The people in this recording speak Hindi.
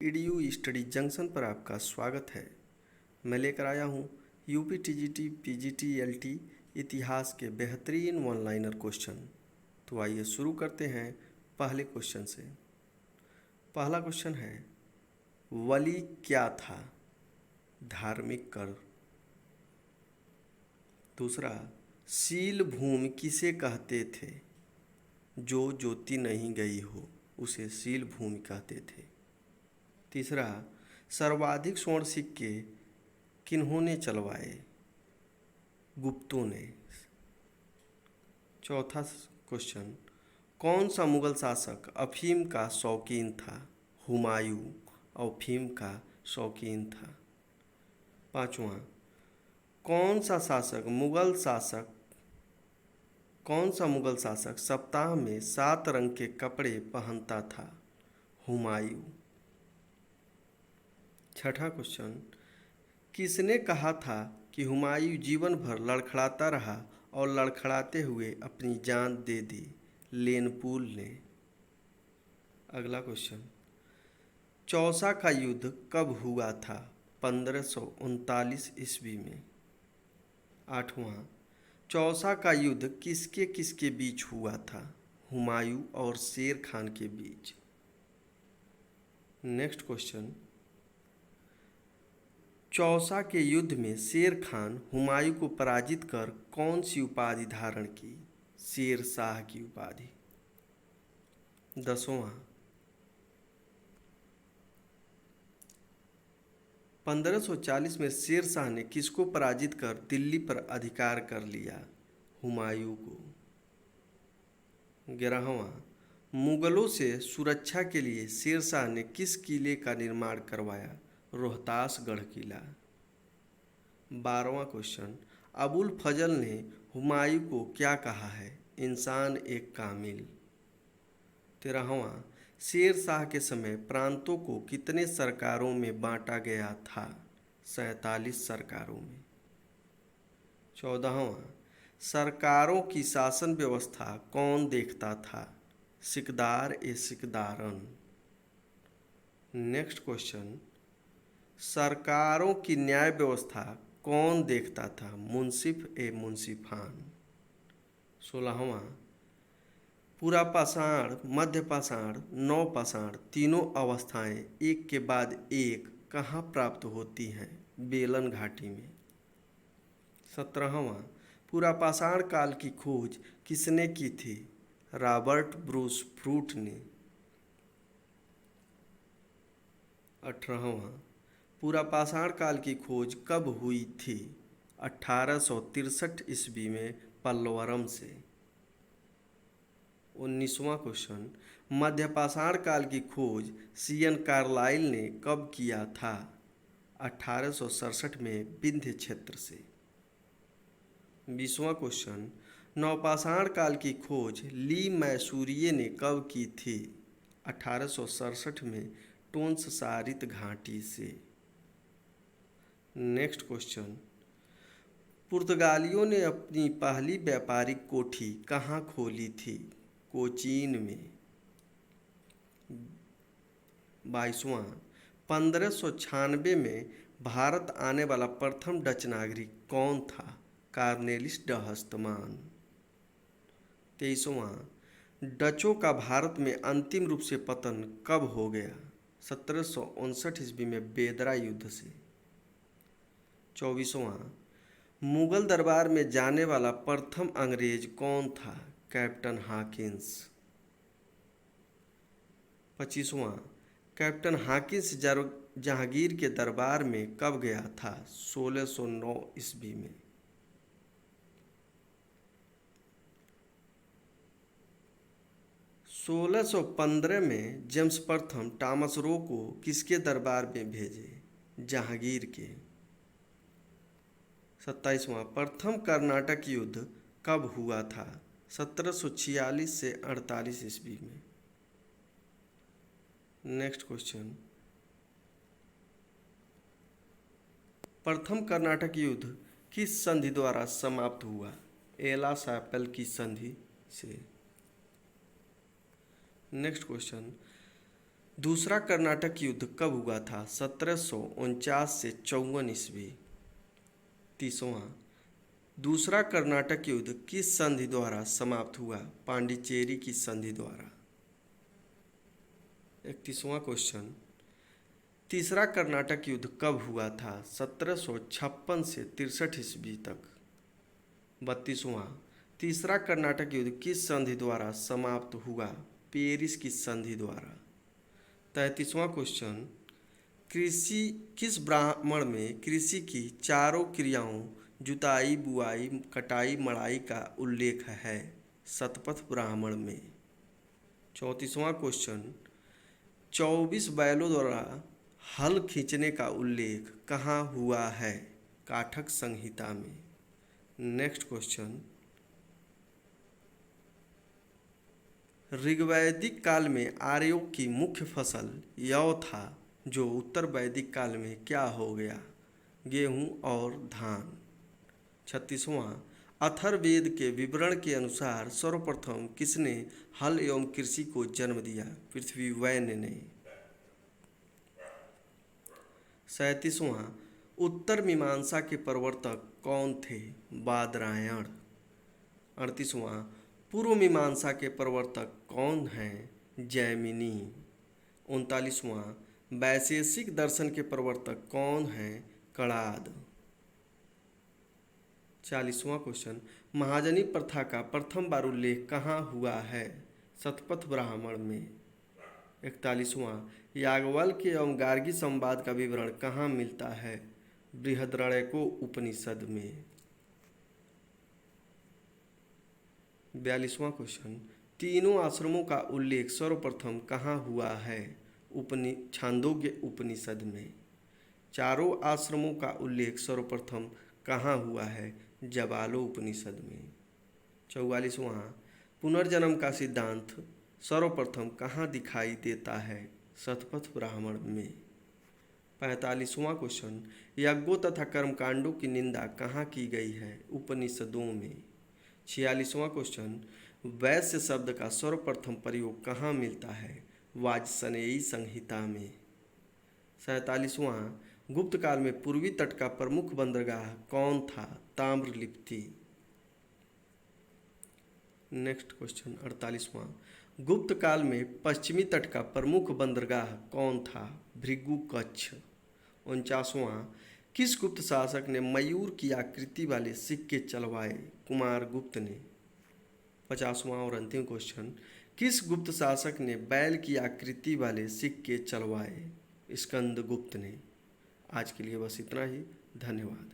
ईडीयू स्टडी जंक्शन पर आपका स्वागत है। मैं लेकर आया हूँ यूपी टीजीटी पीजीटी एलटी इतिहास के बेहतरीन वन लाइनर क्वेश्चन। तो आइए शुरू करते हैं पहले क्वेश्चन से। पहला क्वेश्चन है, वली क्या था? धार्मिक कर। दूसरा, शील भूमि किसे कहते थे? जो ज्योति नहीं गई हो उसे शील भूमि कहते थे। तीसरा, सर्वाधिक स्वर्ण सिक्के किन्होंने चलवाए? गुप्तों ने। चौथा क्वेश्चन, कौन सा मुगल शासक अफीम का शौकीन था? हुमायूं अफीम का शौकीन था। पांचवा, कौन सा मुगल शासक सप्ताह में 7 रंग के कपड़े पहनता था? हुमायूं। छठा क्वेश्चन, किसने कहा था कि हुमायूं जीवन भर लड़खड़ाता रहा और लड़खड़ाते हुए अपनी जान दे दी? लेनपुल ने। अगला क्वेश्चन, चौसा का युद्ध कब हुआ था? 1539 ईस्वी में। आठवां, चौसा का युद्ध किसके किसके बीच हुआ था? हुमायूं और शेर खान के बीच। नेक्स्ट क्वेश्चन, चौसा के युद्ध में शेर खान हुमायूं को पराजित कर कौन सी उपाधि धारण की? शेर शाह की उपाधि। 10वां, 1540 में शेर शाह ने किसको पराजित कर दिल्ली पर अधिकार कर लिया? हुमायूं को। 11वां, मुगलों से सुरक्षा के लिए शेर शाह ने किस किले का निर्माण करवाया? रोहतासगढ़ किला। 12वां क्वेश्चन, अबुल फजल ने हुमायूं को क्या कहा है? इंसान एक कामिल। 13वां, शेर शाह के समय प्रांतों को कितने सरकारों में बांटा गया था? 47 सरकारों में। 14वां, सरकारों की शासन व्यवस्था कौन देखता था? सिकदार ए सिकदारन। नेक्स्ट क्वेश्चन, सरकारों की न्याय व्यवस्था कौन देखता था? मुंसिफ ए मुंसिफान। 16वां, पूरा पाषाण, मध्य पाषाण, नव पाषाण तीनों अवस्थाएं एक के बाद एक कहाँ प्राप्त होती हैं? बेलन घाटी में। 17वां, पूरा पाषाण काल की खोज किसने की थी? रॉबर्ट ब्रूस फ्रूट ने। 18वां, पूरा पाषाण काल की खोज कब हुई थी? 1863 ईस्वी में पल्लवरम से। 19वां क्वेश्चन, मध्य पाषाण काल की खोज सीएन कार्लाइल ने कब किया था? 1867 में विंध्य क्षेत्र से। 20वां क्वेश्चन, नवपाषाण काल की खोज ली मैसूरिये ने कब की थी? 1867 में टोंससारित घाटी से। नेक्स्ट क्वेश्चन, पुर्तगालियों ने अपनी पहली व्यापारिक कोठी कहाँ खोली थी? कोचीन में। 22वां, 1596 में भारत आने वाला प्रथम डच नागरिक कौन था? कार्नेलिस ड हस्तमान। 23वां, डचों का भारत में अंतिम रूप से पतन कब हो गया? 1759 ईस्वी में बेदरा युद्ध से। 24वां, मुगल दरबार में जाने वाला प्रथम अंग्रेज कौन था? Captain Hawkins. 25वां, कैप्टन हॉकिंस जहांगीर के दरबार में कब गया था? 1609 ईस्वी में। 1615 में जेम्स प्रथम टॉमस रो को किसके दरबार में भेजे? जहांगीर के। 27वां, प्रथम कर्नाटक युद्ध कब हुआ था? 1746 से 48 ईस्वी में। नेक्स्ट क्वेश्चन, प्रथम कर्नाटक युद्ध किस संधि द्वारा समाप्त हुआ? एला सैपल की संधि से। नेक्स्ट क्वेश्चन, दूसरा कर्नाटक युद्ध कब हुआ था? 1749 से 54 ईस्वी। 30वां, दूसरा कर्नाटक युद्ध किस संधि द्वारा समाप्त हुआ? पांडिचेरी की संधि द्वारा। 31वां क्वेश्चन, तीसरा कर्नाटक युद्ध कब हुआ था? 1756 से 63 ईस्वी तक। 32वां, तीसरा कर्नाटक युद्ध किस संधि द्वारा समाप्त हुआ? पेरिस की संधि द्वारा। 33वां क्वेश्चन, कृषि किस ब्राह्मण में कृषि की चारों क्रियाओं जुताई, बुआई, कटाई, मड़ाई का उल्लेख है? शतपथ ब्राह्मण में। 34वां क्वेश्चन, 24 बैलों द्वारा हल खींचने का उल्लेख कहाँ हुआ है? काठक संहिता में। नेक्स्ट क्वेश्चन, ऋग्वैदिक काल में आर्यों की मुख्य फसल यौ था, जो उत्तर वैदिक काल में क्या हो गया? गेहूं और धान। 36वां, अथर्ववेद के विवरण के अनुसार सर्वप्रथम किसने हल एवं कृषि को जन्म दिया? पृथ्वीवैन ने। 37वां, उत्तर मीमांसा के प्रवर्तक कौन थे? बादरायण। 38वां, पूर्व मीमांसा के प्रवर्तक कौन हैं? जैमिनी। 39वां, वैशेषिक दर्शन के प्रवर्तक कौन हैं? कणाद। 40वां क्वेश्चन, महाजनी प्रथा का प्रथम बार उल्लेख कहाँ हुआ है? शतपथ ब्राह्मण में। 41वां, याज्ञवल्क्य एवं गार्गी संवाद का विवरण कहाँ मिलता है? बृहदारण्यक उपनिषद में। 42वां क्वेश्चन, तीनों आश्रमों का उल्लेख सर्वप्रथम कहाँ हुआ है? छांदोग्य उपनिषद में। चारों आश्रमों का उल्लेख सर्वप्रथम कहाँ हुआ है? जबालो उपनिषद में। 44वां, पुनर्जन्म का सिद्धांत सर्वप्रथम कहाँ दिखाई देता है? शतपथ ब्राह्मण में। 45वां क्वेश्चन, यज्ञों तथा कर्मकांडों की निंदा कहाँ की गई है? उपनिषदों में। 46वां क्वेश्चन, वैश्य शब्द का सर्वप्रथम प्रयोग कहाँ मिलता है? वाजसनेयी संहिता में। 47वां, गुप्त काल में पूर्वी तट का प्रमुख बंदरगाह कौन था? ताम्रलिप्ति। नेक्स्ट क्वेश्चन 48वां, गुप्त काल में पश्चिमी तट का प्रमुख बंदरगाह कौन था? भृगु कच्छ। 49वां, किस गुप्त शासक ने मयूर की आकृति वाले सिक्के चलवाए? कुमारगुप्त ने। 50वां और अंतिम क्वेश्चन, किस गुप्त शासक ने बैल की आकृति वाले सिक्के चलवाए? स्कंदगुप्त ने। आज के लिए बस इतना ही। धन्यवाद।